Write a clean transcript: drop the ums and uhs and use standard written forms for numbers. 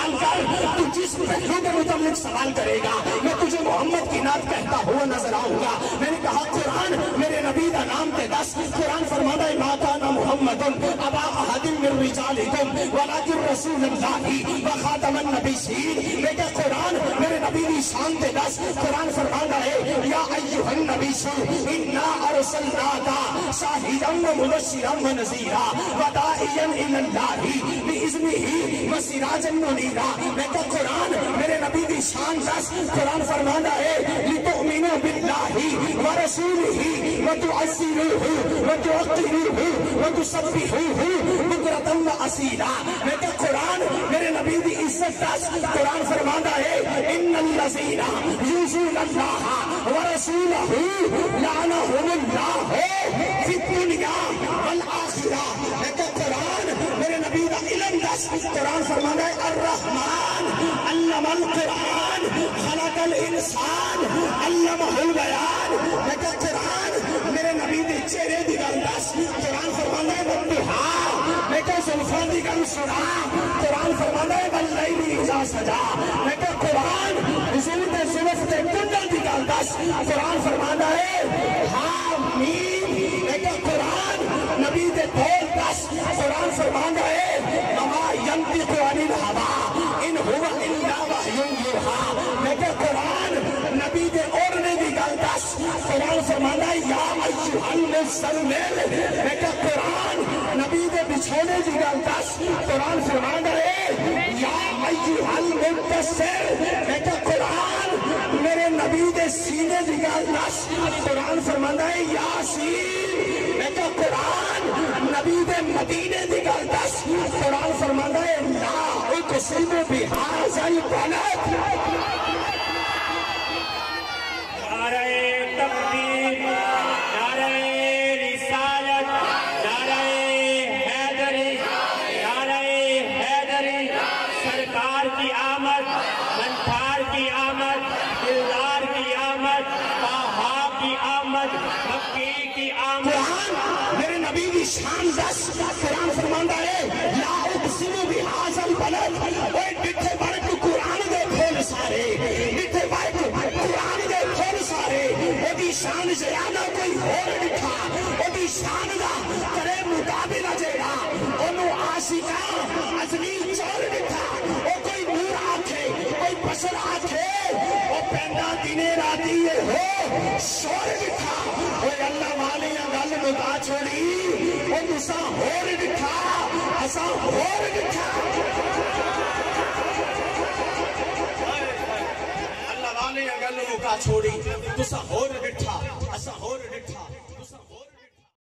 سوال کر، تو جس پہلو کے متعلق سوال کرے گا میں تجھے محمد کی نعت کہتا ہوا نظر آؤں گا۔ میں نے کہا قرآن میرے نبی دا نام تے دس۔ قرآن فرماتا ہے ما کان محمد ابا احد من رجالکم ولکن رسول اللہ وخاتم النبیین۔ میں کہ قرآن میرے نبی دی شان تے دس۔ قرآن فرماتا ہے یا ایھا النبی انا ارسلناک شاہدا ومبشرا ونذیرا وداعیا الی اللہ باذنہ وسراجا منیرا۔ میں کہ قرآن میرے نبی دی شان دس۔ قرآن فرماتا ہے لتؤمنوا باللہ ورسولہ وتعزروہ وتوقروہ وتسبحوہ بکرۃ واصیلا۔ میں کہ قرآن میرے نبی دی عزت دس۔ قرآن فرماتا ہے ان الذین یؤذون اللہ ورسولہ لعنہم اللہ فی الدنیا والآخرہ۔ میں کہ قرآن میرے نبی دا علم دس۔ قرآن فرماتا ہے الرحمن علم القرآن خلق الانسان علمہ البیان۔ میں کہ قرآن میرے نبی دے چہرے دی گل دس۔ قرآن فرماتا ہے والضحیٰ۔ میں کہ زلفاں دی گل سنا۔ قرآن فرماتا ہے واللیل اذا سجا۔ میں کہ قرآن حضور دے زلف دے کنڈل دی گل دس۔ قرآن فرماتا ہے حامیم۔ میں کہ قرآن نبی دے بول دس۔ قرآن فرماتا ہے وما ینطق عن الہویٰ ان ہوا الا وحی یوحیٰ۔ میں کہ قرآن نبی دے اوڑھنے دی گل دس۔ قرآن فرماتا ہے یا ایھا المزمل۔ میں کہ قرآن نبی دے بچھونے دی گل دس۔ قرآن فرماتا ہے یا ایھا المدثر۔ میں کہ قرآن میرے نبی دے سینے دی گل دس۔ قرآن فرماتا ہے یاسین۔ میں کہ قرآن نبی دے مدینے دی گل دس۔ قرآن فرماتا ہے لا اقسم بہذا البلد۔ نعرہ تکبیر، نعرہ رسالت، نعرہ حیدری، نعرہ حیدری۔ سرکار کی آمد، منتھار کی آمد، دلدار کی آمد، طٰہٰ کی آمد، مکی کی آمد۔ قرآن میرے نبی کی شان دس۔ قرآن فرماتا ہے لا اقسم بہذا البلد۔ اوے ڈٹھے بڑے تو قرآن دے پھول سارے، ڈٹھے بڑے تو قرآن دے پھول سارے۔ او دی شان زیادہ کوئی ہور ڈٹھا، او دی شان دا کرے مقابلہ جیڑا اونوں عاشقاں ازلی چور ڈٹھا۔ او کوئی نور آکھے، کوئی بشر آکھے، او پیندا دینے راتی ہو شور ڈٹھا۔ اوے اللہ والیاں گل مکا چھوڑی، او تساں ہور ڈٹھا اساں ہور ڈٹھا۔ اللہ والیاں گل مکا چھوڑی تساں ہور ڈٹھا